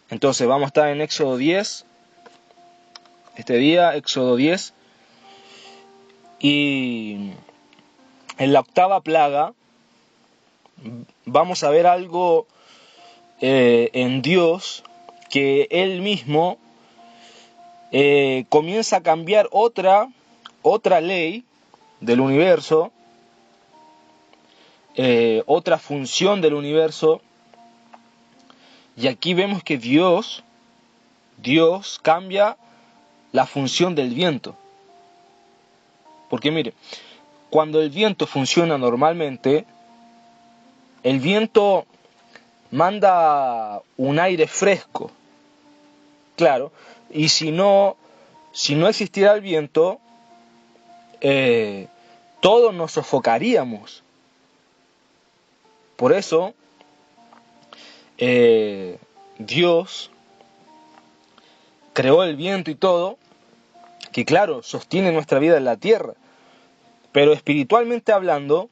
Entonces vamos a estar en Éxodo 10, este día, Éxodo 10, y en la octava plaga vamos a ver algo en Dios, que Él mismo comienza a cambiar otra ley del universo, otra función del universo, y aquí vemos que Dios cambia la función del viento. Porque mire, cuando el viento funciona normalmente, el viento manda un aire fresco, claro, y si no existiera el viento, todos nos sofocaríamos. Por eso, Dios creó el viento y todo, que claro, sostiene nuestra vida en la tierra. Pero espiritualmente hablando,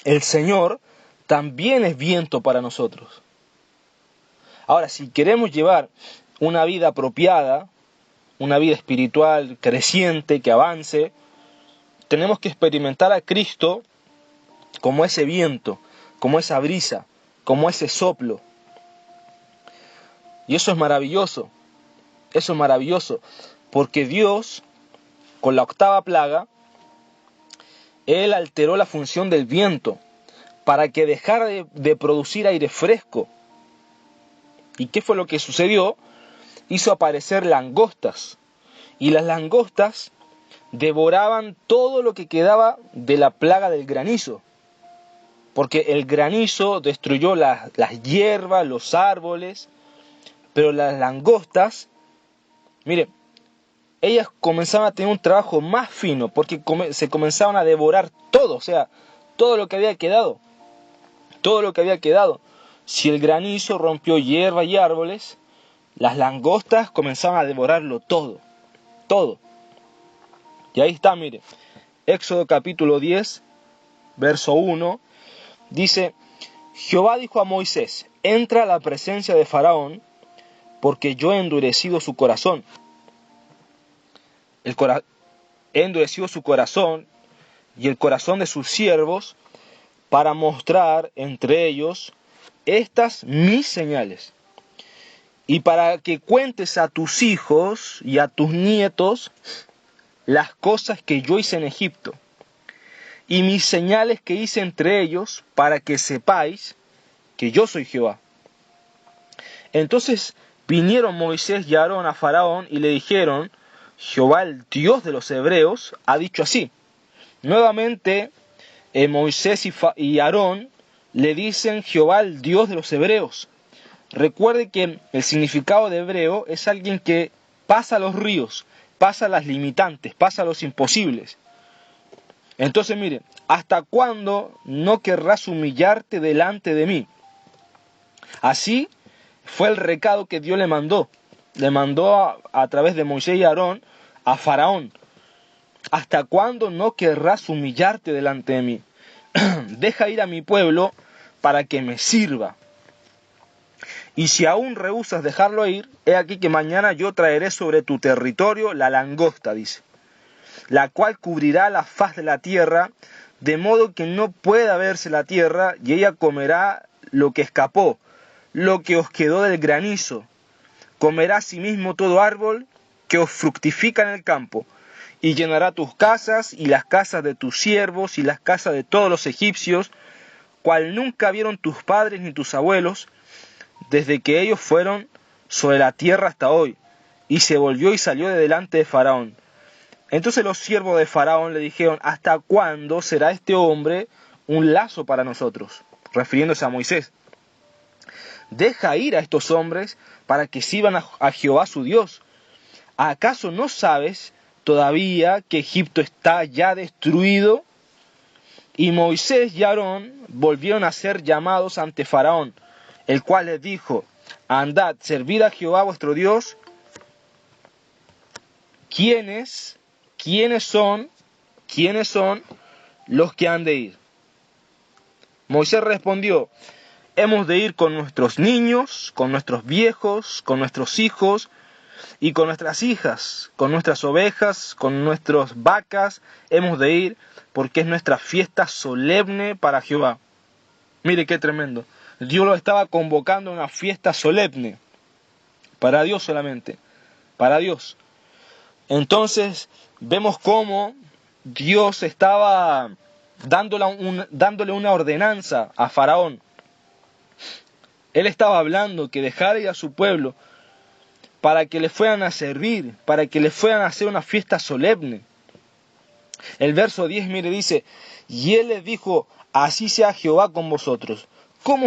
el Señor también es viento para nosotros. Ahora, si queremos llevar una vida apropiada, una vida espiritual creciente, que avance, tenemos que experimentar a Cristo como ese viento, como esa brisa, como ese soplo. Y eso es maravilloso, porque Dios, con la octava plaga, Él alteró la función del viento para que dejara de producir aire fresco. ¿Y qué fue lo que sucedió? Hizo aparecer langostas, y las langostas devoraban todo lo que quedaba de la plaga del granizo, porque el granizo destruyó las hierbas, los árboles, pero las langostas, mire, ellas comenzaban a tener un trabajo más fino, porque se comenzaban a devorar todo, o sea, todo lo que había quedado. Si el granizo rompió hierba y árboles, las langostas comenzaban a devorarlo todo. Y ahí está, mire, Éxodo capítulo 10, verso 1, dice: Jehová dijo a Moisés: entra a la presencia de Faraón, porque yo he endurecido su corazón. He endurecido su corazón y el corazón de sus siervos, para mostrar entre ellos estas mis señales, y para que cuentes a tus hijos y a tus nietos las cosas que yo hice en Egipto, y mis señales que hice entre ellos, para que sepáis que yo soy Jehová. Entonces vinieron Moisés y Aarón a Faraón y le dijeron: Jehová, el Dios de los hebreos, ha dicho así. Nuevamente Moisés y Aarón le dicen: Jehová, el Dios de los hebreos. Recuerde que el significado de hebreo es alguien que pasa los ríos, pasa las limitantes, pasa los imposibles. Entonces mire, ¿hasta cuándo no querrás humillarte delante de mí? Así fue el recado que Dios le mandó. Le mandó a través de Moisés y Aarón a Faraón. ¿Hasta cuándo no querrás humillarte delante de mí? Deja ir a mi pueblo para que me sirva. Y si aún rehusas dejarlo ir, he aquí que mañana yo traeré sobre tu territorio la langosta, dice, la cual cubrirá la faz de la tierra, de modo que no pueda verse la tierra, y ella comerá lo que escapó, lo que os quedó del granizo. Comerá asimismo todo árbol que os fructifica en el campo, y llenará tus casas y las casas de tus siervos y las casas de todos los egipcios, cual nunca vieron tus padres ni tus abuelos, desde que ellos fueron sobre la tierra hasta hoy. Y se volvió y salió de delante de Faraón. Entonces los siervos de Faraón le dijeron: ¿hasta cuándo será este hombre un lazo para nosotros? Refiriéndose a Moisés. Deja ir a estos hombres para que sirvan a Jehová su Dios. ¿Acaso no sabes todavía que Egipto está ya destruido? Y Moisés y Aarón volvieron a ser llamados ante Faraón, el cual les dijo: andad, servid a Jehová vuestro Dios. ¿Quiénes son los que han de ir? Moisés respondió: hemos de ir con nuestros niños, con nuestros viejos, con nuestros hijos y con nuestras hijas, con nuestras ovejas, con nuestras vacas, hemos de ir porque es nuestra fiesta solemne para Jehová. Mire qué tremendo. Dios lo estaba convocando a una fiesta solemne, para Dios solamente, para Dios. Entonces vemos cómo Dios estaba dándole una ordenanza a Faraón. Él estaba hablando que dejara ir a su pueblo para que le fueran a servir, para que le fueran a hacer una fiesta solemne. El verso 10, mire, dice, y él les dijo, así sea Jehová con vosotros. ¿Cómo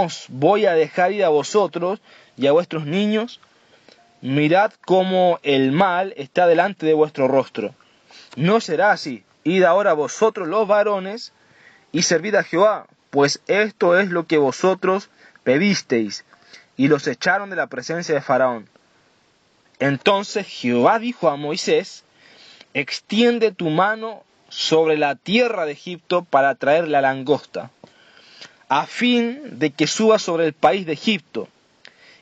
os voy a dejar ir a vosotros y a vuestros niños? Mirad cómo el mal está delante de vuestro rostro. No será así. Id ahora vosotros los varones y servid a Jehová, pues esto es lo que vosotros pedisteis. Y los echaron de la presencia de Faraón. Entonces Jehová dijo a Moisés, extiende tu mano sobre la tierra de Egipto para traer la langosta, a fin de que suba sobre el país de Egipto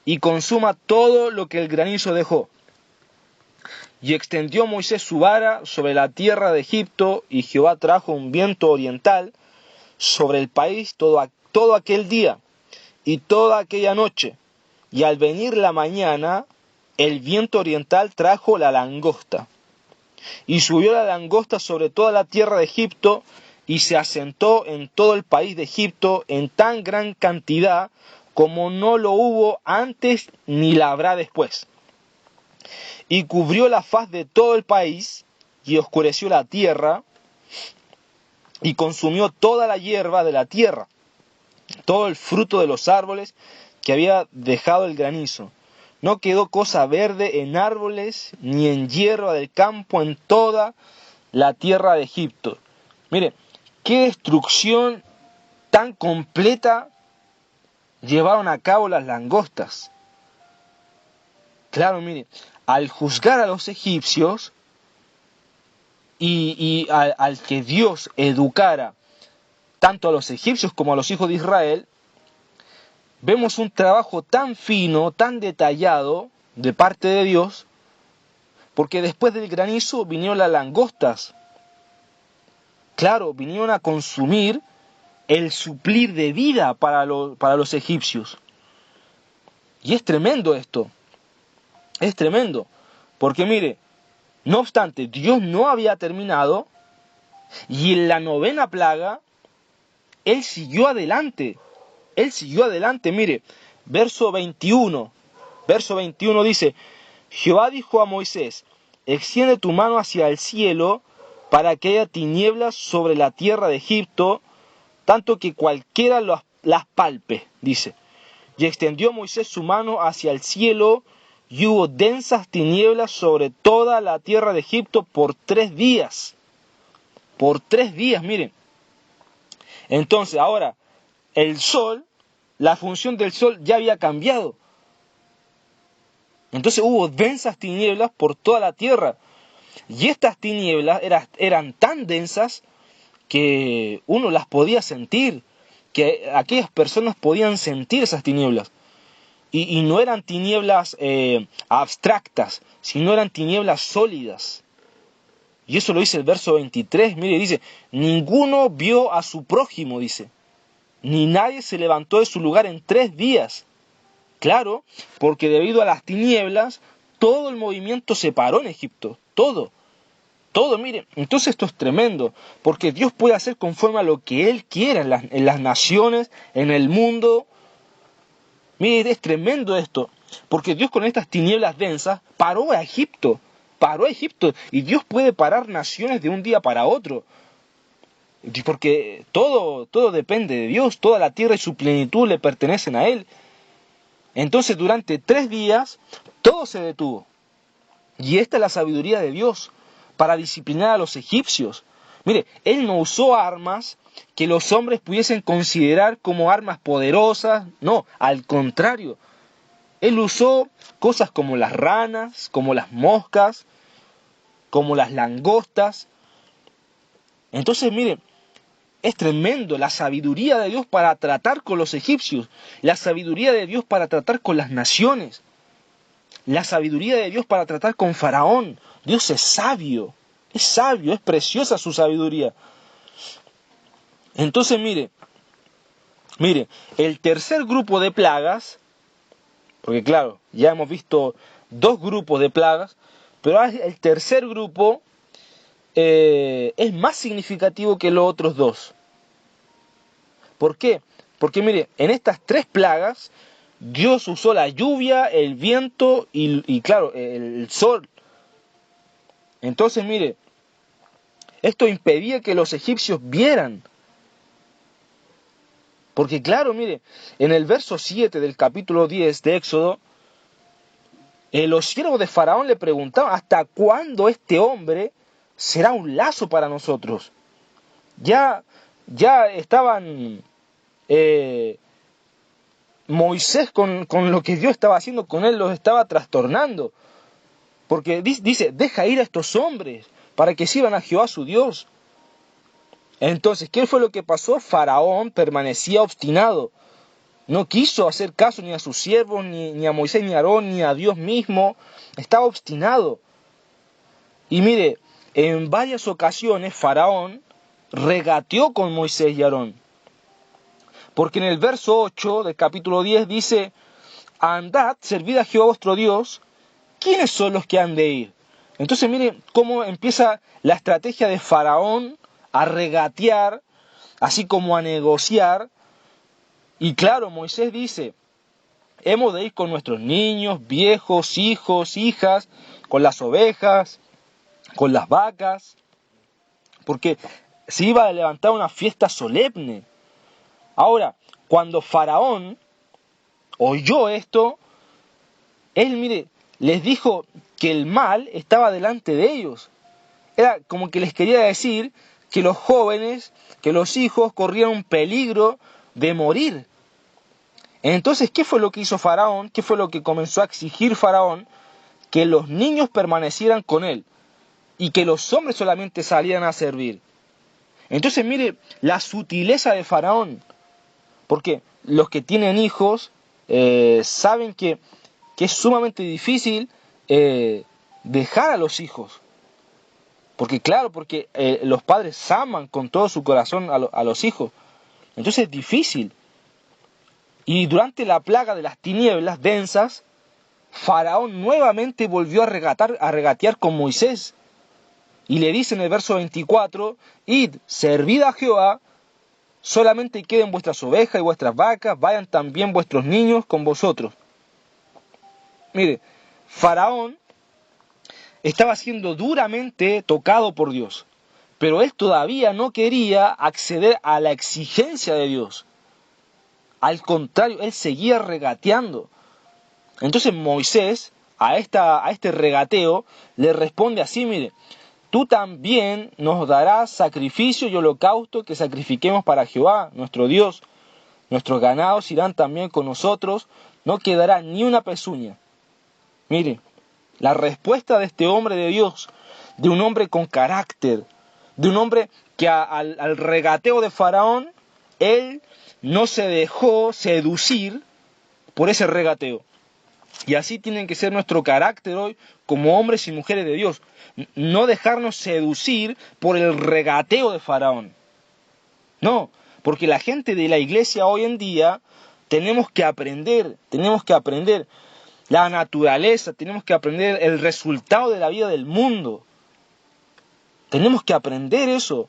y consuma todo lo que el granizo dejó. Y extendió Moisés su vara sobre la tierra de Egipto, y Jehová trajo un viento oriental sobre el país todo aquel día y toda aquella noche. Y al venir la mañana, el viento oriental trajo la langosta. Y subió la langosta sobre toda la tierra de Egipto, y se asentó en todo el país de Egipto en tan gran cantidad como no lo hubo antes ni la habrá después. Y cubrió la faz de todo el país, y oscureció la tierra, y consumió toda la hierba de la tierra, todo el fruto de los árboles que había dejado el granizo. No quedó cosa verde en árboles, ni en hierba del campo en toda la tierra de Egipto. Mire, qué destrucción tan completa llevaron a cabo las langostas. Claro, mire, al juzgar a los egipcios y al que Dios educara tanto a los egipcios como a los hijos de Israel, vemos un trabajo tan fino, tan detallado de parte de Dios, porque después del granizo vinieron las langostas. Claro, vinieron a consumir el suplir de vida para los egipcios. Y es tremendo esto. Es tremendo. Porque mire, no obstante, Dios no había terminado, y en la 9ª plaga, Él siguió adelante. Él siguió adelante, mire, verso 21 dice, Jehová dijo a Moisés, extiende tu mano hacia el cielo para que haya tinieblas sobre la tierra de Egipto, tanto que cualquiera las palpe, dice. Y extendió Moisés su mano hacia el cielo, y hubo densas tinieblas sobre toda la tierra de Egipto por 3 días. Por 3 días, miren. Entonces, ahora, el sol, la función del sol ya había cambiado. Entonces hubo densas tinieblas por toda la tierra. Y estas tinieblas eran tan densas que uno las podía sentir, que aquellas personas podían sentir esas tinieblas. Y no eran tinieblas abstractas, sino eran tinieblas sólidas. Y eso lo dice el verso 23, mire, dice, ninguno vio a su prójimo, dice, ni nadie se levantó de su lugar en 3 días. Claro, porque debido a las tinieblas, todo el movimiento se paró en Egipto, todo, mire. Entonces esto es tremendo, porque Dios puede hacer conforme a lo que Él quiera en las naciones, en el mundo. Mire, es tremendo esto, porque Dios con estas tinieblas densas paró a Egipto, y Dios puede parar naciones de un día para otro, porque todo depende de Dios, toda la tierra y su plenitud le pertenecen a Él. Entonces durante 3 días todo se detuvo, y esta es la sabiduría de Dios para disciplinar a los egipcios. Mire, Él no usó armas que los hombres pudiesen considerar como armas poderosas, no, al contrario. Él usó cosas como las ranas, como las moscas, como las langostas. Entonces, mire, Es tremendo la sabiduría de Dios para tratar con los egipcios, la sabiduría de Dios para tratar con las naciones, la sabiduría de Dios para tratar con Faraón. Dios es sabio, es preciosa su sabiduría. Entonces mire, el tercer grupo de plagas, porque claro, ya hemos visto dos grupos de plagas, pero el tercer grupo es más significativo que los otros dos. ¿Por qué? Porque mire, en estas tres plagas, Dios usó la lluvia, el viento y claro, el sol. Entonces mire, esto impedía que los egipcios vieran. Porque claro, mire, en el verso 7 del capítulo 10 de Éxodo, los siervos de Faraón le preguntaban, ¿hasta cuándo este hombre será un lazo para nosotros? Ya estaban Moisés con lo que Dios estaba haciendo con él, los estaba trastornando. Porque dice, deja ir a estos hombres para que sirvan a Jehová su Dios. Entonces, ¿qué fue lo que pasó? Faraón permanecía obstinado. No quiso hacer caso ni a sus siervos, ni a Moisés, ni a Aarón, ni a Dios mismo. Estaba obstinado. Y mire, en varias ocasiones Faraón regateó con Moisés y Aarón. Porque en el verso 8 del capítulo 10 dice, andad, servid a Jehová vuestro Dios. ¿Quiénes son los que han de ir? Entonces mire cómo empieza la estrategia de Faraón a regatear, así como a negociar. Y claro, Moisés dice, hemos de ir con nuestros niños, viejos, hijos, hijas, con las ovejas, con las vacas, porque se iba a levantar una fiesta solemne. Ahora, cuando Faraón oyó esto, él, mire, les dijo que el mal estaba delante de ellos. Era como que les quería decir que los jóvenes, que los hijos corrían un peligro de morir. Entonces, ¿qué fue lo que hizo Faraón? ¿Qué fue lo que comenzó a exigir Faraón? Que los niños permanecieran con él y que los hombres solamente salieran a servir. Entonces, mire la sutileza de Faraón, porque los que tienen hijos saben que es sumamente difícil dejar a los hijos. Porque claro, porque los padres aman con todo su corazón a los hijos. Entonces es difícil. Y durante la plaga de las tinieblas densas, Faraón nuevamente volvió a regatear con Moisés. Y le dice en el verso 24, id, servid a Jehová, solamente queden vuestras ovejas y vuestras vacas, vayan también vuestros niños con vosotros. Mire, Faraón estaba siendo duramente tocado por Dios, pero él todavía no quería acceder a la exigencia de Dios. Al contrario, él seguía regateando. Entonces Moisés, a este regateo, le responde así, mire, tú también nos darás sacrificio y holocausto que sacrifiquemos para Jehová, nuestro Dios. Nuestros ganados irán también con nosotros, no quedará ni una pezuña. Mire, la respuesta de este hombre de Dios, de un hombre con carácter, de un hombre que al regateo de Faraón, él no se dejó seducir por ese regateo. Y así tiene que ser nuestro carácter hoy como hombres y mujeres de Dios. No dejarnos seducir por el regateo de Faraón. No, porque la gente de la iglesia hoy en día tenemos que aprender la naturaleza, tenemos que aprender el resultado de la vida del mundo. Tenemos que aprender eso.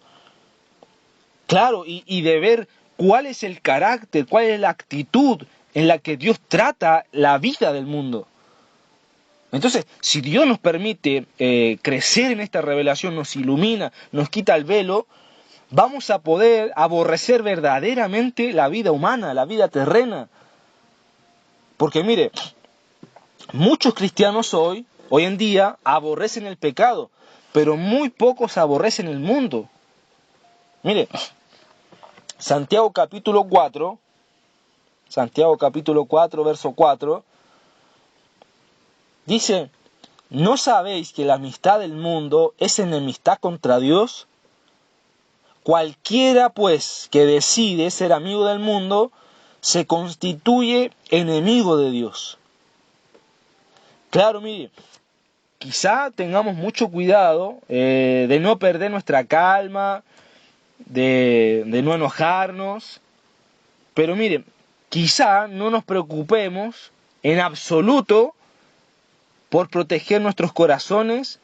Claro, y de ver cuál es el carácter, cuál es la actitud en la que Dios trata la vida del mundo. Entonces, si Dios nos permite crecer en esta revelación, nos ilumina, nos quita el velo, vamos a poder aborrecer verdaderamente la vida humana, la vida terrena. Porque mire, muchos cristianos hoy en día, aborrecen el pecado, pero muy pocos aborrecen el mundo. Mire, Santiago capítulo 4, verso 4, dice, ¿no sabéis que la amistad del mundo es enemistad contra Dios? Cualquiera, pues, que decide ser amigo del mundo, se constituye enemigo de Dios. Claro, mire, quizá tengamos mucho cuidado de no perder nuestra calma, de no enojarnos, pero mire, quizá no nos preocupemos en absoluto por proteger nuestros corazones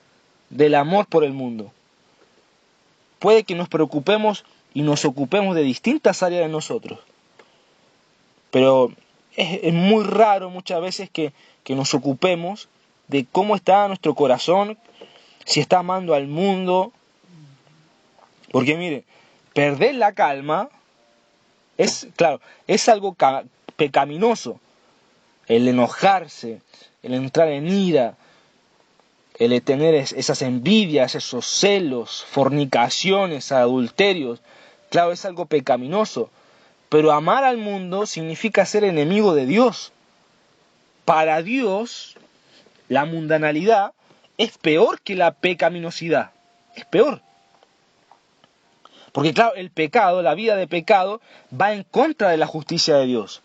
del amor por el mundo. Puede que nos preocupemos y nos ocupemos de distintas áreas de nosotros, pero es muy raro muchas veces que nos ocupemos de cómo está nuestro corazón, si está amando al mundo, porque mire, perder la calma es algo pecaminoso, el enojarse, el entrar en ira, el tener esas envidias, esos celos, fornicaciones, adulterios, claro, es algo pecaminoso. Pero amar al mundo significa ser enemigo de Dios. Para Dios, la mundanalidad es peor que la pecaminosidad. Es peor. Porque claro, el pecado, la vida de pecado, va en contra de la justicia de Dios.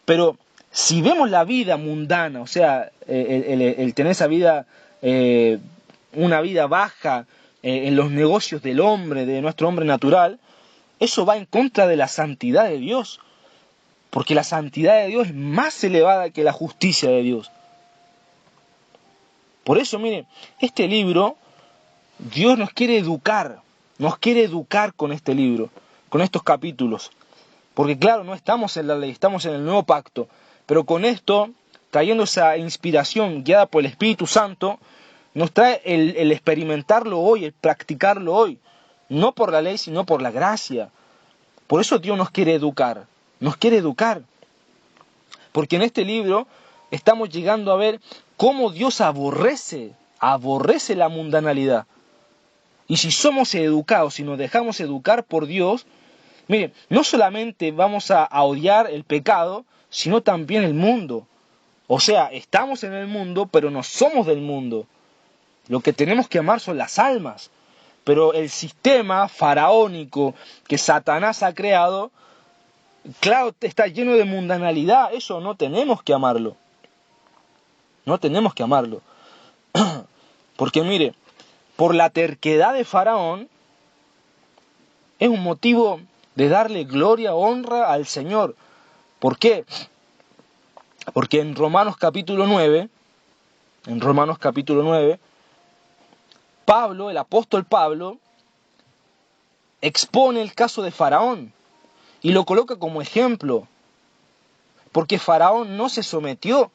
Pero si vemos la vida mundana, o sea, el tener esa vida, una vida baja en los negocios del hombre, de nuestro hombre natural, eso va en contra de la santidad de Dios. Porque la santidad de Dios es más elevada que la justicia de Dios. Por eso, mire, este libro, Dios nos quiere educar con este libro, con estos capítulos. Porque claro, no estamos en la ley, estamos en el nuevo pacto. Pero con esto, trayendo esa inspiración guiada por el Espíritu Santo, nos trae el experimentarlo hoy, el practicarlo hoy. No por la ley, sino por la gracia. Por eso Dios nos quiere educar. Nos quiere educar. Porque en este libro estamos llegando a ver cómo Dios aborrece la mundanalidad. Y si somos educados, si nos dejamos educar por Dios, mire, no solamente vamos a odiar el pecado, sino también el mundo. O sea, estamos en el mundo, pero no somos del mundo. Lo que tenemos que amar son las almas. Pero el sistema faraónico que Satanás ha creado, claro, está lleno de mundanalidad. Eso no tenemos que amarlo. No tenemos que amarlo. Porque mire, por la terquedad de Faraón, es un motivo de darle gloria, honra al Señor. ¿Por qué? Porque en Romanos capítulo 9, Pablo, el apóstol Pablo, expone el caso de Faraón y lo coloca como ejemplo. Porque Faraón no se sometió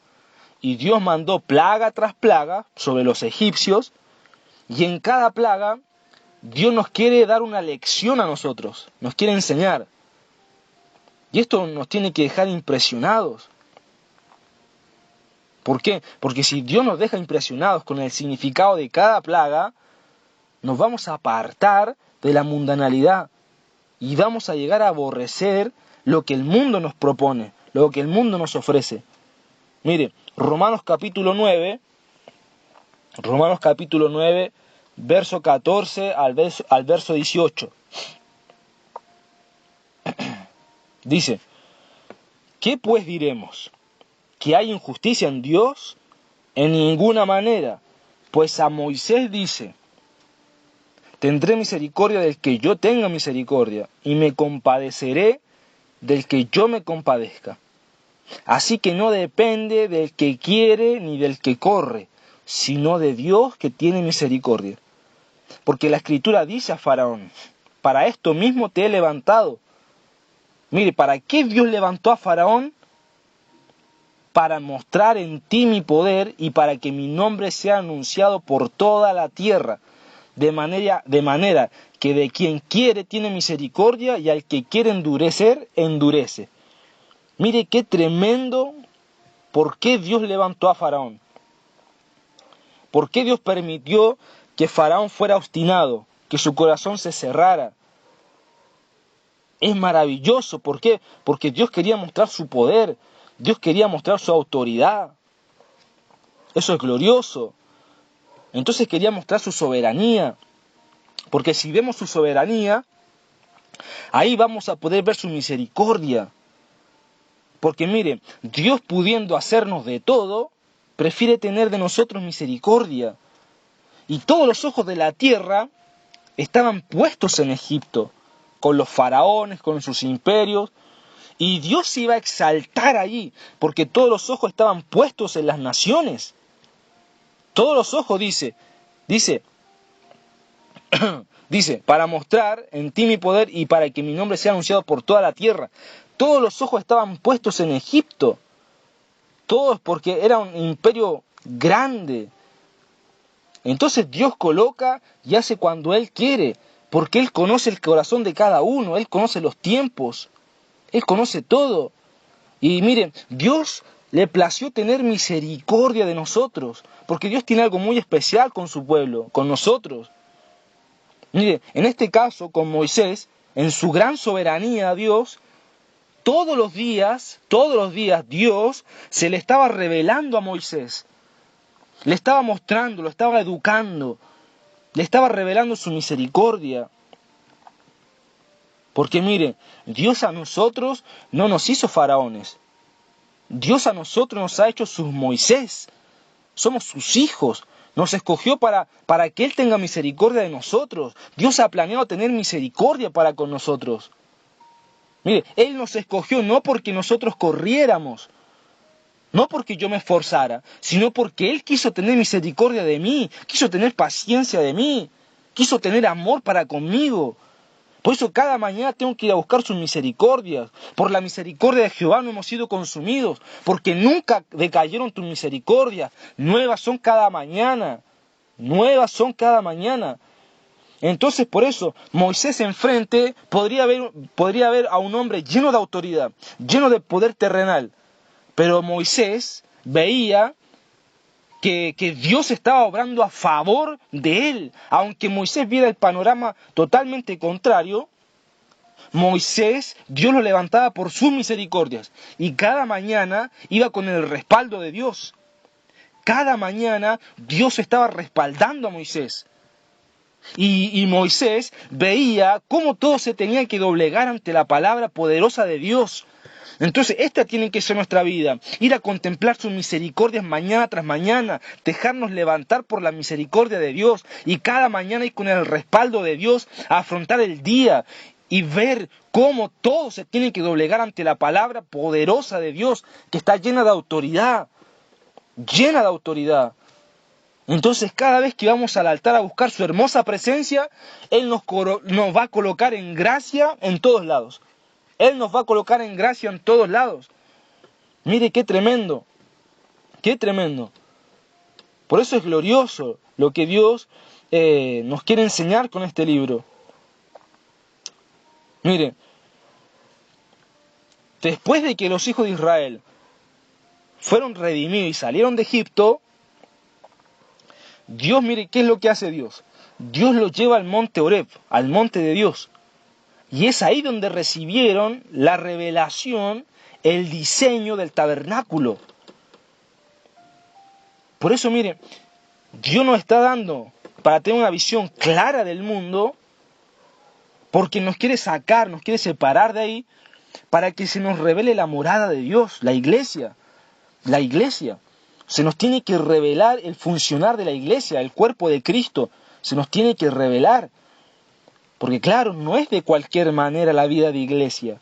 y Dios mandó plaga tras plaga sobre los egipcios, y en cada plaga Dios nos quiere dar una lección a nosotros, nos quiere enseñar. Y esto nos tiene que dejar impresionados. ¿Por qué? Porque si Dios nos deja impresionados con el significado de cada plaga, nos vamos a apartar de la mundanalidad y vamos a llegar a aborrecer lo que el mundo nos propone, lo que el mundo nos ofrece. Mire, Romanos capítulo 9, verso 14 al verso 18. Dice, ¿qué pues diremos? ¿Que hay injusticia en Dios? En ninguna manera, pues a Moisés dice, tendré misericordia del que yo tenga misericordia, y me compadeceré del que yo me compadezca. Así que no depende del que quiere ni del que corre, sino de Dios que tiene misericordia. Porque la Escritura dice a Faraón, para esto mismo te he levantado. Mire, ¿para qué Dios levantó a Faraón? Para mostrar en ti mi poder y para que mi nombre sea anunciado por toda la tierra, de manera que de quien quiere tiene misericordia y al que quiere endurecer, endurece. Mire qué tremendo, ¿por qué Dios levantó a Faraón? ¿Por qué Dios permitió que Faraón fuera obstinado, que su corazón se cerrara? Es maravilloso, ¿por qué? Porque Dios quería mostrar su poder, Dios quería mostrar su autoridad. Eso es glorioso. Entonces quería mostrar su soberanía, porque si vemos su soberanía, Ahí vamos a poder ver su misericordia. Porque mire, Dios pudiendo hacernos de todo, prefiere tener de nosotros misericordia. Y todos los ojos de la tierra estaban puestos en Egipto, con los faraones, con sus imperios, y Dios se iba a exaltar allí, porque todos los ojos estaban puestos en las naciones. Todos los ojos, dice, para mostrar en ti mi poder y para que mi nombre sea anunciado por toda la tierra. Todos los ojos estaban puestos en Egipto, todos, porque era un imperio grande. Entonces Dios coloca y hace cuando Él quiere, porque Él conoce el corazón de cada uno, Él conoce los tiempos, Él conoce todo. Y miren, Dios le plació tener misericordia de nosotros, porque Dios tiene algo muy especial con su pueblo, con nosotros. Mire, en este caso, con Moisés, en su gran soberanía, Dios, todos los días, Dios se le estaba revelando a Moisés. Le estaba mostrando, lo estaba educando, le estaba revelando su misericordia. Porque mire, Dios a nosotros no nos hizo faraones. Dios a nosotros nos ha hecho sus Moisés. Somos sus hijos. Nos escogió para que Él tenga misericordia de nosotros. Dios ha planeado tener misericordia para con nosotros. Mire, Él nos escogió no porque nosotros corriéramos, no porque yo me esforzara, sino porque Él quiso tener misericordia de mí, quiso tener paciencia de mí, quiso tener amor para conmigo. Por eso cada mañana tengo que ir a buscar sus misericordias. Por la misericordia de Jehová no hemos sido consumidos, porque nunca decayeron tus misericordias. Nuevas son cada mañana, nuevas son cada mañana. Entonces por eso Moisés enfrente podría ver a un hombre lleno de autoridad, lleno de poder terrenal. Pero Moisés veía que Dios estaba obrando a favor de él. Aunque Moisés viera el panorama totalmente contrario, Moisés, Dios lo levantaba por sus misericordias. Y cada mañana iba con el respaldo de Dios. Cada mañana Dios estaba respaldando a Moisés. Y Moisés veía cómo todo se tenía que doblegar ante la palabra poderosa de Dios. Entonces esta tiene que ser nuestra vida, ir a contemplar sus misericordias mañana tras mañana, dejarnos levantar por la misericordia de Dios y cada mañana ir con el respaldo de Dios a afrontar el día y ver cómo todo se tiene que doblegar ante la palabra poderosa de Dios que está llena de autoridad, llena de autoridad. Entonces cada vez que vamos al altar a buscar su hermosa presencia, Él nos va a colocar en gracia en todos lados. Él nos va a colocar en gracia en todos lados. Mire qué tremendo, qué tremendo. Por eso es glorioso lo que Dios nos quiere enseñar con este libro. Mire, después de que los hijos de Israel fueron redimidos y salieron de Egipto, Dios, mire, ¿qué es lo que hace Dios? Dios los lleva al monte Horeb, al monte de Dios. Y es ahí donde recibieron la revelación, el diseño del tabernáculo. Por eso, mire, Dios nos está dando para tener una visión clara del mundo, porque nos quiere sacar, nos quiere separar de ahí, para que se nos revele la morada de Dios, la iglesia. La iglesia. Se nos tiene que revelar el funcionar de la iglesia, el cuerpo de Cristo. Se nos tiene que revelar. Porque claro, no es de cualquier manera la vida de iglesia.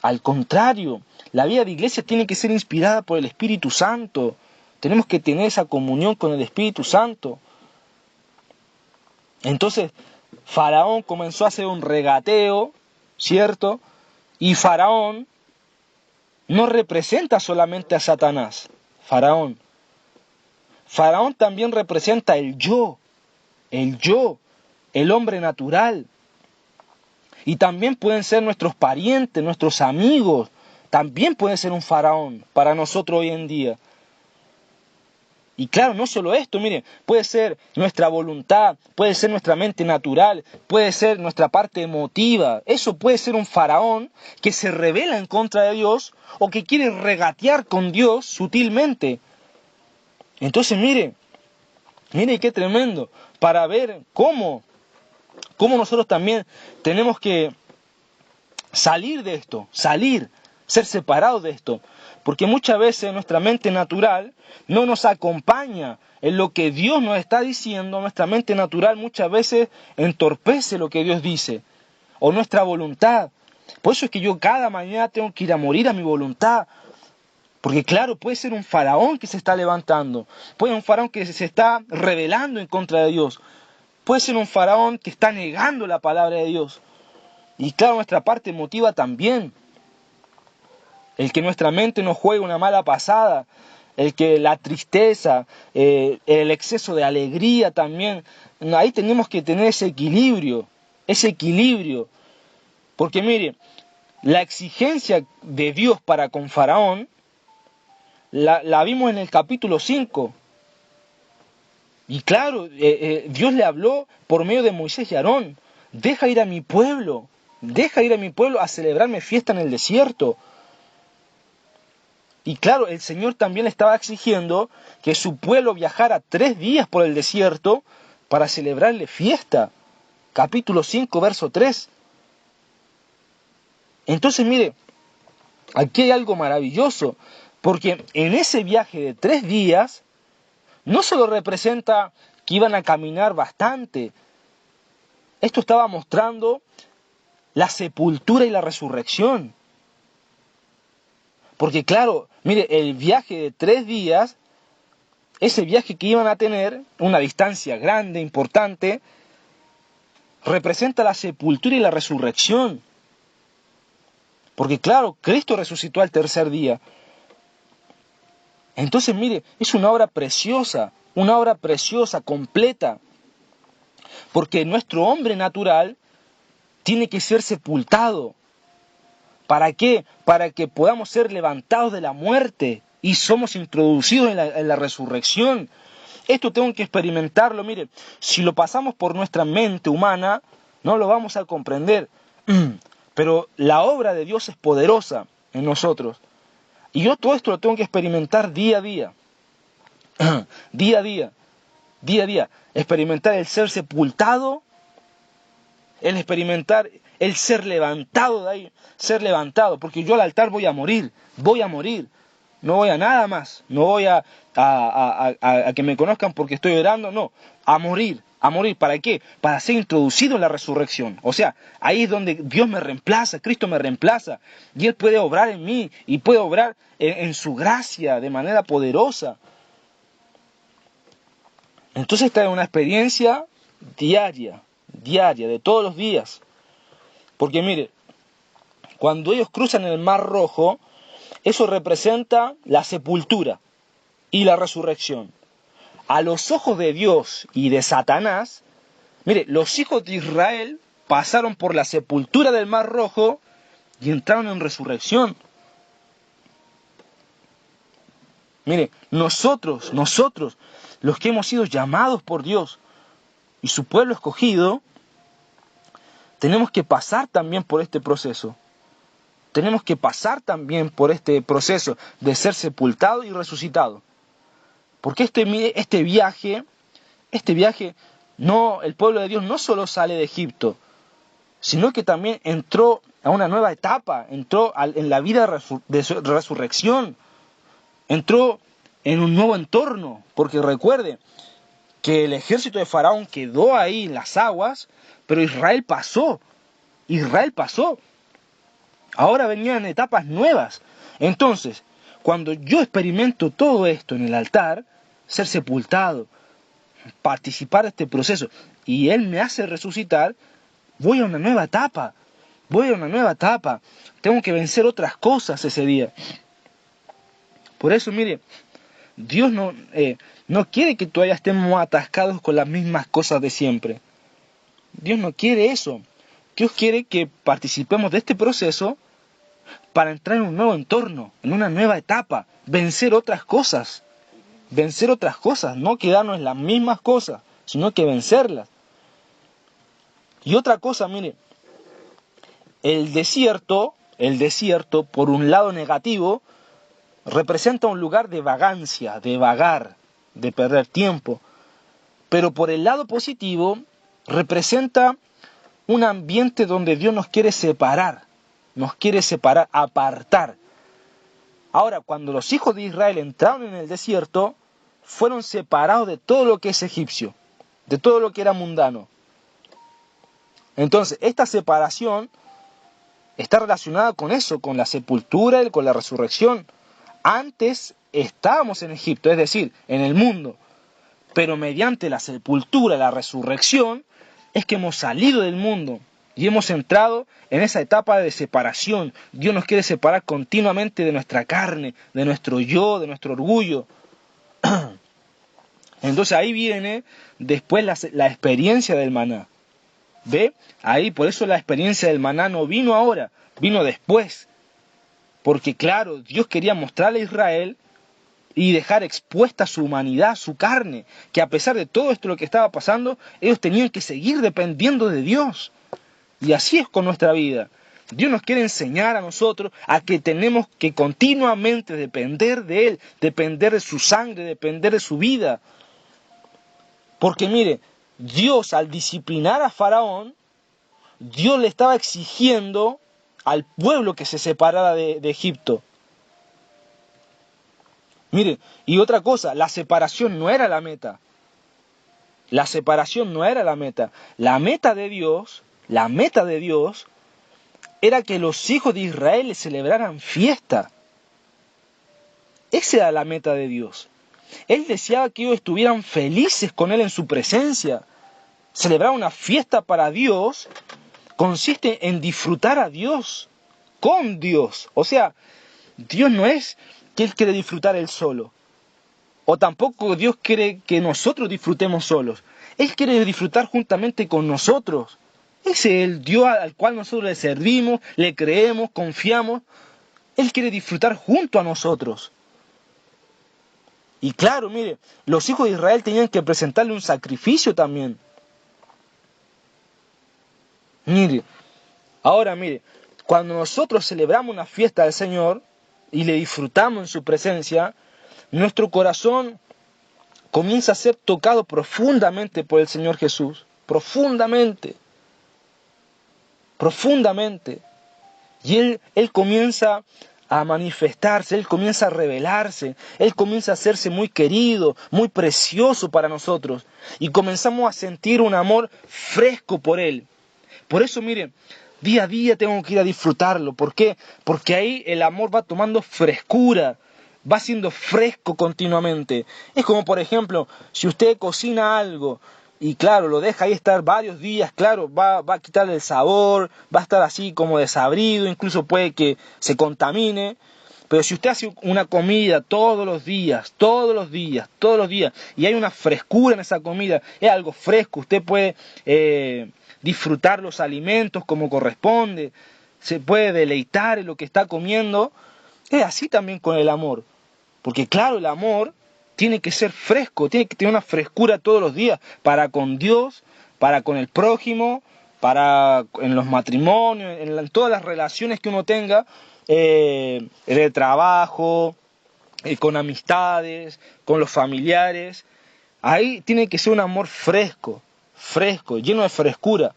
Al contrario, la vida de iglesia tiene que ser inspirada por el Espíritu Santo. Tenemos que tener esa comunión con el Espíritu Santo. Entonces, Faraón comenzó a hacer un regateo, ¿cierto? Y Faraón no representa solamente a Satanás. Faraón también representa el yo, el hombre natural. Y también pueden ser nuestros parientes, nuestros amigos. También pueden ser un faraón para nosotros hoy en día. Y claro, no solo esto, miren, puede ser nuestra voluntad, puede ser nuestra mente natural, puede ser nuestra parte emotiva. Eso puede ser un faraón que se rebela en contra de Dios o que quiere regatear con Dios sutilmente. Entonces, mire qué tremendo, para ver cómo cómo nosotros también tenemos que salir de esto, ser separados de esto. Porque muchas veces nuestra mente natural no nos acompaña en lo que Dios nos está diciendo. Nuestra mente natural muchas veces entorpece lo que Dios dice, o nuestra voluntad. Por eso es que yo cada mañana tengo que ir a morir a mi voluntad. Porque claro, puede ser un faraón que se está levantando, puede ser un faraón que se está rebelando en contra de Dios, puede ser un faraón que está negando la palabra de Dios. Y claro, nuestra parte emotiva también. El que nuestra mente nos juegue una mala pasada, el que la tristeza, el exceso de alegría también. Ahí tenemos que tener ese equilibrio. Porque mire, la exigencia de Dios para con Faraón, la vimos en el capítulo 5. Y claro, Dios le habló por medio de Moisés y Aarón. Deja ir a mi pueblo a celebrarme fiesta en el desierto. Y claro, el Señor también le estaba exigiendo que su pueblo viajara 3 días por el desierto para celebrarle fiesta. Capítulo 5, verso 3. Entonces mire, aquí hay algo maravilloso, porque en ese viaje de 3 días, no solo representa que iban a caminar bastante, esto estaba mostrando la sepultura y la resurrección. Porque claro, mire, el viaje de 3 días, ese viaje que iban a tener, una distancia grande, importante, representa la sepultura y la resurrección. Porque claro, Cristo resucitó al 3er día. Entonces mire, es una obra preciosa, completa. Porque nuestro hombre natural tiene que ser sepultado. ¿Para qué? Para que podamos ser levantados de la muerte y somos introducidos en la resurrección. Esto tengo que experimentarlo, mire, si lo pasamos por nuestra mente humana, no lo vamos a comprender. Pero la obra de Dios es poderosa en nosotros. Y yo todo esto lo tengo que experimentar día a día. Día a día. Experimentar el ser sepultado, el experimentar el ser levantado de ahí, porque yo al altar voy a morir, no voy a nada más, no voy a que me conozcan porque estoy orando, no, a morir, ¿para qué? Para ser introducido en la resurrección, o sea, ahí es donde Dios me reemplaza, Cristo me reemplaza, y Él puede obrar en mí, y puede obrar en su gracia de manera poderosa. Entonces esta es una experiencia diaria, de todos los días. Porque mire, cuando ellos cruzan el Mar Rojo, eso representa la sepultura y la resurrección. A los ojos de Dios y de Satanás, mire, los hijos de Israel pasaron por la sepultura del Mar Rojo y entraron en resurrección. Mire, nosotros, los que hemos sido llamados por Dios y su pueblo escogido, tenemos que pasar también por este proceso. Tenemos que pasar también por este proceso de ser sepultado y resucitado. Porque este viaje, no, el pueblo de Dios no solo sale de Egipto, sino que también entró a una nueva etapa, entró en la vida de resurrección, entró en un nuevo entorno, porque recuerde que el ejército de Faraón quedó ahí en las aguas, pero Israel pasó. Ahora venían etapas nuevas. Entonces, cuando yo experimento todo esto en el altar, ser sepultado, participar de este proceso, y Él me hace resucitar, voy a una nueva etapa. Tengo que vencer otras cosas ese día. Por eso, mire, Dios no quiere que todavía estemos atascados con las mismas cosas de siempre. Dios no quiere eso. Dios quiere que participemos de este proceso para entrar en un nuevo entorno, en una nueva etapa, vencer otras cosas, no quedarnos en las mismas cosas, sino que vencerlas. Y otra cosa, mire, el desierto, por un lado negativo, representa un lugar de vagancia, de vagar, de perder tiempo. Pero por el lado positivo, representa un ambiente donde Dios nos quiere separar, apartar. Ahora, cuando los hijos de Israel entraron en el desierto, fueron separados de todo lo que es egipcio, de todo lo que era mundano. Entonces, esta separación está relacionada con eso, con la sepultura y con la resurrección. Antes estábamos en Egipto, es decir, en el mundo, pero mediante la sepultura, la resurrección, es que hemos salido del mundo y hemos entrado en esa etapa de separación. Dios nos quiere separar continuamente de nuestra carne, de nuestro yo, de nuestro orgullo. Entonces ahí viene después la experiencia del maná. ¿Ve? Ahí por eso la experiencia del maná no vino ahora, vino después. Porque claro, Dios quería mostrarle a Israel y dejar expuesta su humanidad, su carne, que a pesar de todo esto lo que estaba pasando, ellos tenían que seguir dependiendo de Dios. Y así es con nuestra vida. Dios nos quiere enseñar a nosotros a que tenemos que continuamente depender de Él, depender de su sangre, depender de su vida. Porque mire, Dios al disciplinar a Faraón, Dios le estaba exigiendo al pueblo que se separara de Egipto. Mire, y otra cosa, la separación no era la meta. La separación no era la meta. La meta de Dios era que los hijos de Israel le celebraran fiesta. Esa era la meta de Dios. Él deseaba que ellos estuvieran felices con Él en su presencia. Celebrar una fiesta para Dios consiste en disfrutar a Dios, con Dios. O sea, Dios no es que Él quiere disfrutar Él solo. O tampoco Dios quiere que nosotros disfrutemos solos. Él quiere disfrutar juntamente con nosotros. Ese es el Dios al cual nosotros le servimos, le creemos, confiamos. Él quiere disfrutar junto a nosotros. Y claro, mire, los hijos de Israel tenían que presentarle un sacrificio también. Mire, ahora mire, cuando nosotros celebramos una fiesta del Señor y le disfrutamos en su presencia, nuestro corazón comienza a ser tocado profundamente por el Señor Jesús. Profundamente. Y Él comienza a manifestarse, Él comienza a revelarse, Él comienza a hacerse muy querido, muy precioso para nosotros. Y comenzamos a sentir un amor fresco por Él. Por eso, miren, día a día tengo que ir a disfrutarlo. ¿Por qué? Porque ahí el amor va tomando frescura, va siendo fresco continuamente. Es como, por ejemplo, si usted cocina algo y claro, lo deja ahí estar varios días, claro, va a quitarle el sabor, va a estar así como desabrido, incluso puede que se contamine. Pero si usted hace una comida todos los días, y hay una frescura en esa comida, es algo fresco, usted puede disfrutar los alimentos como corresponde, se puede deleitar en lo que está comiendo. Es así también con el amor. Porque claro, el amor tiene que ser fresco, tiene que tener una frescura todos los días, para con Dios, para con el prójimo, para en los matrimonios, en todas las relaciones que uno tenga, de trabajo, con amistades, con los familiares. Ahí tiene que ser un amor fresco, lleno de frescura.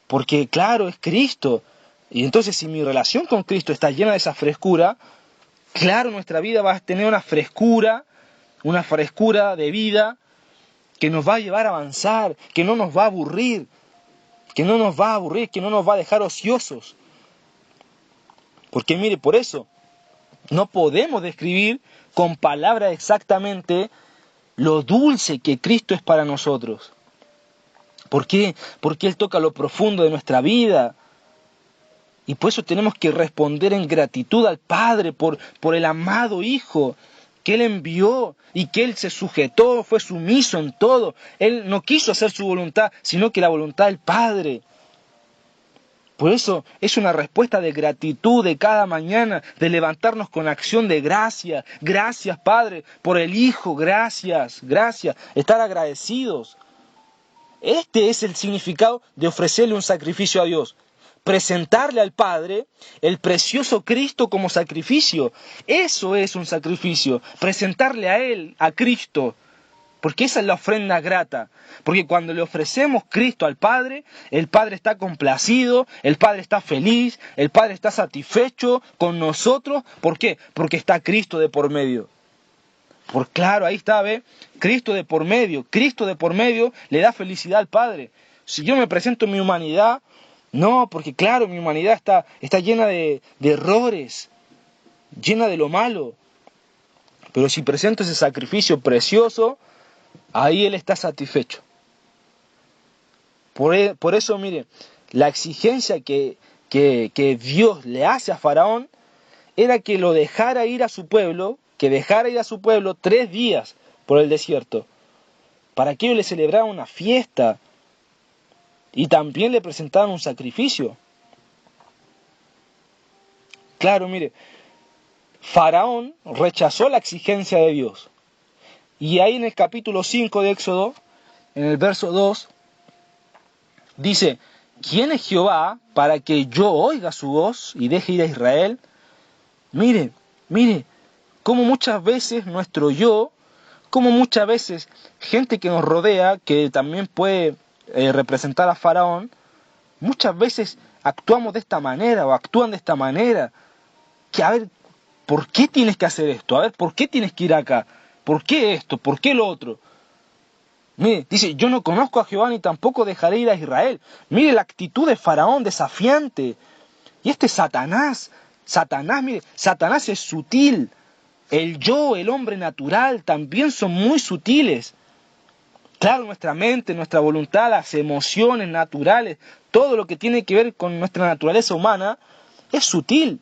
Porque claro, es Cristo. Y entonces si mi relación con Cristo está llena de esa frescura, claro, nuestra vida va a tener una frescura de vida que nos va a llevar a avanzar, que no nos va a aburrir, que no nos va a dejar ociosos. Porque mire, por eso no podemos describir con palabras exactamente lo dulce que Cristo es para nosotros. ¿Por qué? Porque Él toca lo profundo de nuestra vida. Y por eso tenemos que responder en gratitud al Padre por el amado Hijo que Él envió y que Él se sujetó, fue sumiso en todo. Él no quiso hacer su voluntad, sino que la voluntad del Padre. Por eso es una respuesta de gratitud de cada mañana, de levantarnos con acción de gracia. Gracias, Padre, por el Hijo, gracias, estar agradecidos. Este es el significado de ofrecerle un sacrificio a Dios. Presentarle al Padre el precioso Cristo como sacrificio. Eso es un sacrificio. Presentarle a Él, a Cristo, Porque esa es la ofrenda grata. Porque cuando le ofrecemos Cristo al Padre, el Padre está complacido, el Padre está feliz, el Padre está satisfecho con nosotros. ¿Por qué? Porque está Cristo de por medio. Por claro, ahí está, ¿ve? Cristo de por medio le da felicidad al Padre. Si yo me presento en mi humanidad, no, porque claro, mi humanidad está llena de errores, llena de lo malo. Pero si presento ese sacrificio precioso, ahí Él está satisfecho. Por eso, mire, la exigencia que Dios le hace a Faraón era que lo dejara ir a su pueblo, 3 días por el desierto, para que ellos le celebraran una fiesta y también le presentaran un sacrificio. Claro, mire, Faraón rechazó la exigencia de Dios. Y ahí en el capítulo 5 de Éxodo, en el verso 2, dice: ¿quién es Jehová para que yo oiga su voz y deje ir a Israel? Mire, como muchas veces nuestro yo, como muchas veces gente que nos rodea, que también puede representar a Faraón, muchas veces actuamos de esta manera o actúan de esta manera. Que a ver, ¿por qué tienes que hacer esto? A ver, ¿por qué tienes que ir acá? ¿Por qué esto? ¿Por qué lo otro? Mire, dice: yo no conozco a Jehová ni tampoco dejaré ir a Israel. Mire la actitud de Faraón desafiante. Y este Satanás, mire, Satanás es sutil. El yo, el hombre natural, también son muy sutiles. Claro, nuestra mente, nuestra voluntad, las emociones naturales, todo lo que tiene que ver con nuestra naturaleza humana, es sutil.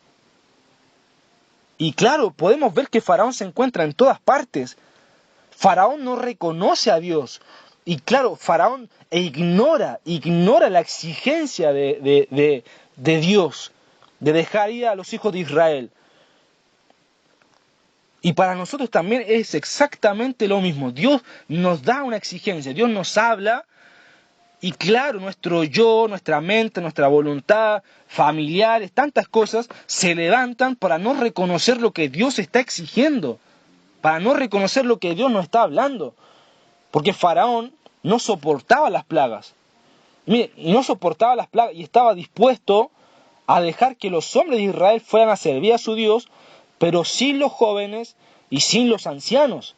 Y claro, podemos ver que Faraón se encuentra en todas partes. Faraón no reconoce a Dios. Y claro, Faraón ignora la exigencia de Dios, de dejar ir a los hijos de Israel. Y para nosotros también es exactamente lo mismo. Dios nos da una exigencia, Dios nos habla, y claro, nuestro yo, nuestra mente, nuestra voluntad, familiares, tantas cosas se levantan para no reconocer lo que Dios está exigiendo, para no reconocer lo que Dios nos está hablando. Porque Faraón no soportaba las plagas. Mire, no soportaba las plagas y estaba dispuesto a dejar que los hombres de Israel fueran a servir a su Dios, pero sin los jóvenes y sin los ancianos.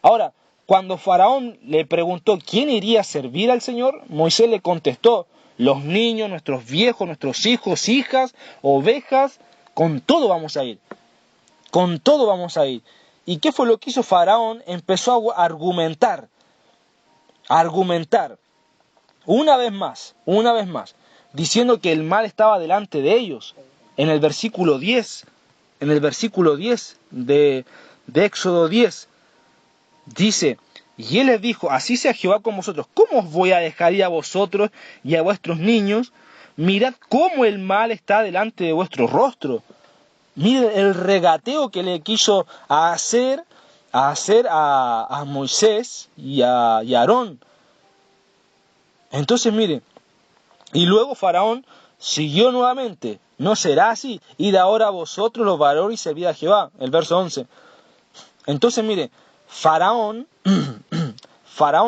Ahora, cuando Faraón le preguntó quién iría a servir al Señor, Moisés le contestó: los niños, nuestros viejos, nuestros hijos, hijas, ovejas, con todo vamos a ir. Con todo vamos a ir. ¿Y qué fue lo que hizo Faraón? Empezó a argumentar. Una vez más, diciendo que el mal estaba delante de ellos. En el versículo 10 de Éxodo 10, dice: y él les dijo: así sea Jehová con vosotros. ¿Cómo os voy a dejar ir a vosotros y a vuestros niños? Mirad cómo el mal está delante de vuestro rostro. Miren el regateo que le quiso hacer a Moisés y a Aarón. Entonces mire, y luego Faraón siguió nuevamente: no será así, id ahora vosotros los varones y servid a Jehová. El verso 11. Entonces mire, Faraón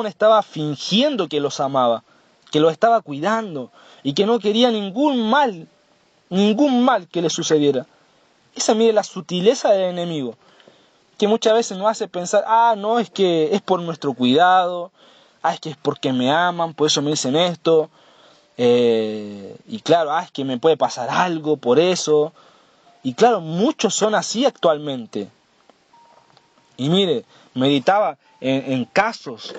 estaba fingiendo que los amaba, que los estaba cuidando y que no quería ningún mal que le sucediera. Esa, mire, la sutileza del enemigo, que muchas veces nos hace pensar: no, es que es por nuestro cuidado, es que es porque me aman, por eso me dicen esto, y claro, es que me puede pasar algo por eso. Y claro, muchos son así actualmente. Y mire, meditaba en casos,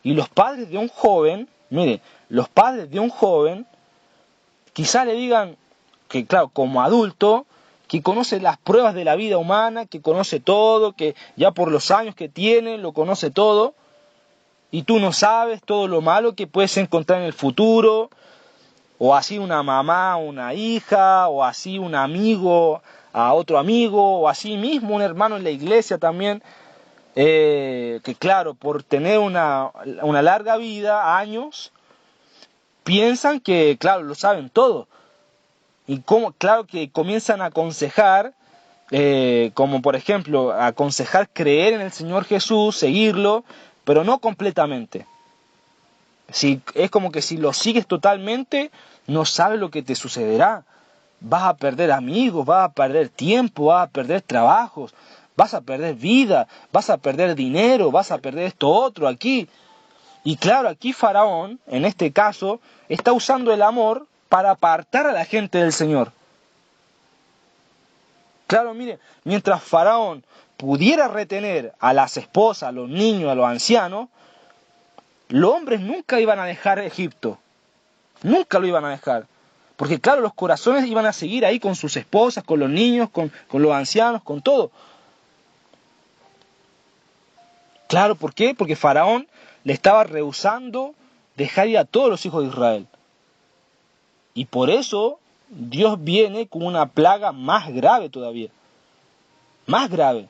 y los padres de un joven, quizá le digan que, claro, como adulto, que conoce las pruebas de la vida humana, que conoce todo, que ya por los años que tiene lo conoce todo, y tú no sabes todo lo malo que puedes encontrar en el futuro, o así una mamá a una hija, o así un amigo a otro amigo, o así mismo un hermano en la iglesia también, que claro, por tener una larga vida, años, piensan que, claro, lo saben todo. Y claro que comienzan a aconsejar, como por ejemplo, aconsejar creer en el Señor Jesús, seguirlo, pero no completamente. Si, es como que si lo sigues totalmente, no sabes lo que te sucederá. Vas a perder amigos, vas a perder tiempo, vas a perder trabajos, vas a perder vida, vas a perder dinero, vas a perder esto otro aquí. Y claro, aquí Faraón, en este caso, está usando el amor para apartar a la gente del Señor. Claro, mire, mientras Faraón pudiera retener a las esposas, a los niños, a los ancianos, los hombres nunca iban a dejar Egipto. Nunca lo iban a dejar. Porque claro, los corazones iban a seguir ahí con sus esposas, con los niños, con los ancianos, con todo. Claro, ¿por qué? Porque Faraón le estaba rehusando dejar ir a todos los hijos de Israel. Y por eso Dios viene con una plaga más grave todavía. Más grave.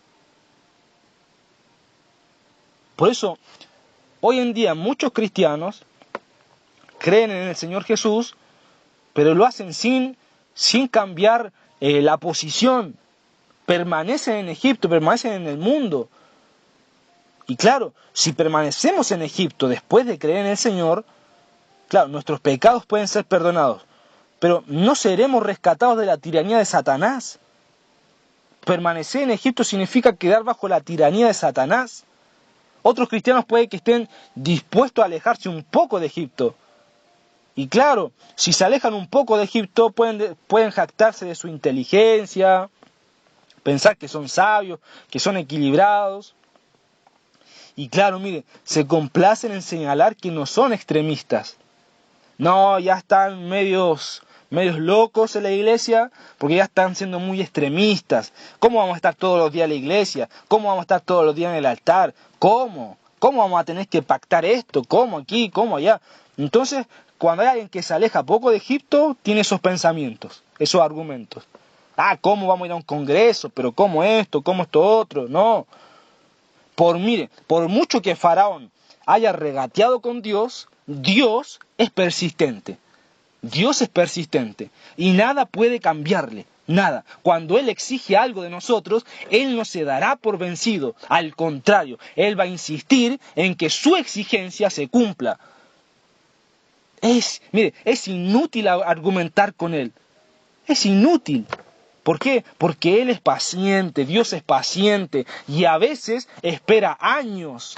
Por eso, hoy en día muchos cristianos creen en el Señor Jesús, pero lo hacen sin cambiar la posición. Permanecen en Egipto, permanecen en el mundo. Y claro, si permanecemos en Egipto después de creer en el Señor, claro, nuestros pecados pueden ser perdonados, pero no seremos rescatados de la tiranía de Satanás. Permanecer en Egipto significa quedar bajo la tiranía de Satanás. Otros cristianos puede que estén dispuestos a alejarse un poco de Egipto. Y claro, si se alejan un poco de Egipto, pueden jactarse de su inteligencia, pensar que son sabios, que son equilibrados. Y claro, mire, se complacen en señalar que no son extremistas. No, ya están medios locos en la iglesia porque ya están siendo muy extremistas. ¿Cómo vamos a estar todos los días en la iglesia? ¿Cómo vamos a estar todos los días en el altar? ¿Cómo? ¿Cómo vamos a tener que pactar esto? ¿Cómo aquí? ¿Cómo allá? Entonces, cuando hay alguien que se aleja poco de Egipto, tiene esos pensamientos, esos argumentos. ¿Cómo vamos a ir a un congreso? ¿Pero cómo esto? ¿Cómo esto otro? No. Por mucho que Faraón haya regateado con Dios, Dios es persistente. Dios es persistente y nada puede cambiarle, nada. Cuando Él exige algo de nosotros, Él no se dará por vencido. Al contrario, Él va a insistir en que su exigencia se cumpla. Es inútil argumentar con Él. Es inútil. ¿Por qué? Porque Él es paciente, Dios es paciente y a veces espera años,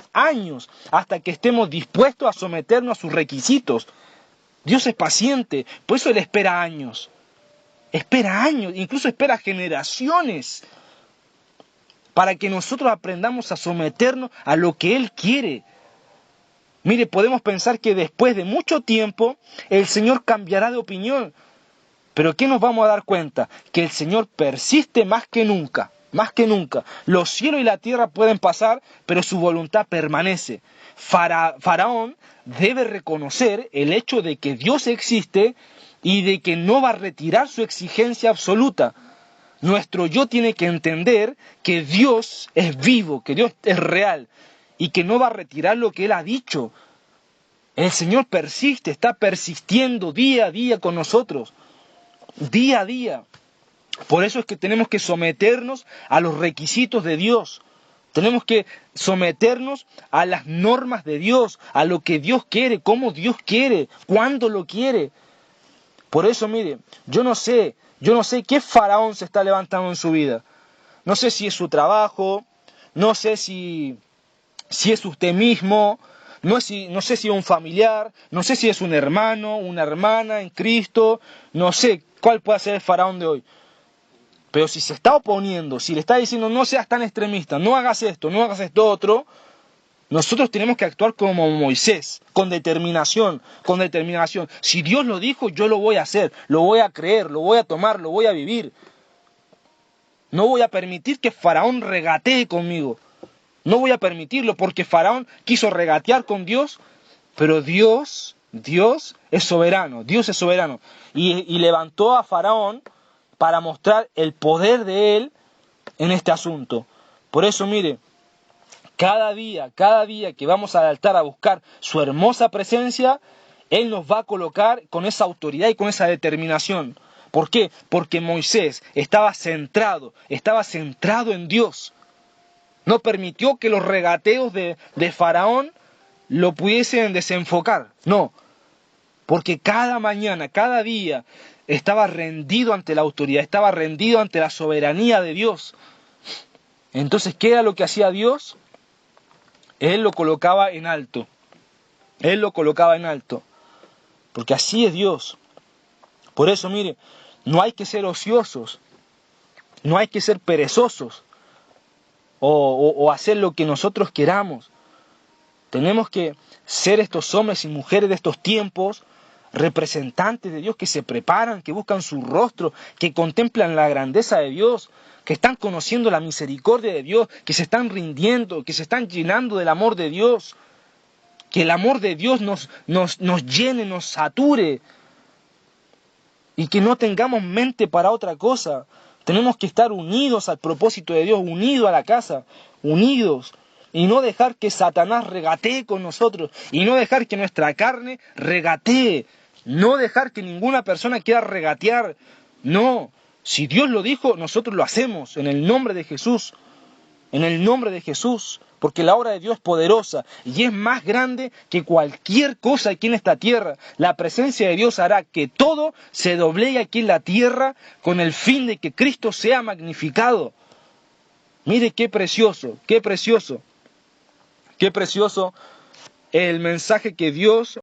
hasta que estemos dispuestos a someternos a sus requisitos. Dios es paciente, por eso Él espera años, incluso espera generaciones, para que nosotros aprendamos a someternos a lo que Él quiere. Mire, podemos pensar que después de mucho tiempo el Señor cambiará de opinión, pero ¿qué nos vamos a dar cuenta? Que el Señor persiste más que nunca, más que nunca. Los cielos y la tierra pueden pasar, pero su voluntad permanece. Faraón debe reconocer el hecho de que Dios existe y de que no va a retirar su exigencia absoluta. Nuestro yo tiene que entender que Dios es vivo, que Dios es real y que no va a retirar lo que Él ha dicho. El Señor persiste, está persistiendo día a día con nosotros, día a día. Por eso es que tenemos que someternos a los requisitos de Dios. Tenemos que someternos a las normas de Dios, a lo que Dios quiere, cómo Dios quiere, cuándo lo quiere. Por eso, mire, yo no sé qué faraón se está levantando en su vida. No sé si es su trabajo, no sé si es usted mismo, no sé si es un familiar, no sé si es un hermano, una hermana en Cristo, no sé cuál puede ser el faraón de hoy. Pero si se está oponiendo, si le está diciendo no seas tan extremista, no hagas esto otro, nosotros tenemos que actuar como Moisés, con determinación. Si Dios lo dijo, yo lo voy a hacer, lo voy a creer, lo voy a tomar, lo voy a vivir. No voy a permitir que Faraón regatee conmigo. No voy a permitirlo porque Faraón quiso regatear con Dios, pero Dios es soberano, Dios es soberano. Y levantó a Faraón para mostrar el poder de él en este asunto. Por eso, mire, cada día que vamos al altar a buscar su hermosa presencia, Él nos va a colocar con esa autoridad y con esa determinación. ¿Por qué? Porque Moisés estaba centrado en Dios. No permitió que los regateos de Faraón lo pudiesen desenfocar. No, porque cada mañana, cada día, estaba rendido ante la autoridad, estaba rendido ante la soberanía de Dios. Entonces, ¿qué era lo que hacía Dios? Él lo colocaba en alto. Él lo colocaba en alto. Porque así es Dios. Por eso, mire, no hay que ser ociosos. No hay que ser perezosos. O hacer lo que nosotros queramos. Tenemos que ser estos hombres y mujeres de estos tiempos, representantes de Dios, que se preparan, que buscan su rostro, que contemplan la grandeza de Dios, que están conociendo la misericordia de Dios, que se están rindiendo, que se están llenando del amor de Dios. Que el amor de Dios nos llene, nos sature. Y que no tengamos mente para otra cosa. Tenemos que estar unidos al propósito de Dios, unidos a la casa, unidos. Y no dejar que Satanás regatee con nosotros. Y no dejar que nuestra carne regatee. No dejar que ninguna persona quiera regatear. No. Si Dios lo dijo, nosotros lo hacemos en el nombre de Jesús. En el nombre de Jesús. Porque la obra de Dios es poderosa y es más grande que cualquier cosa aquí en esta tierra. La presencia de Dios hará que todo se doblegue aquí en la tierra con el fin de que Cristo sea magnificado. Mire qué precioso, qué precioso, qué precioso el mensaje que Dios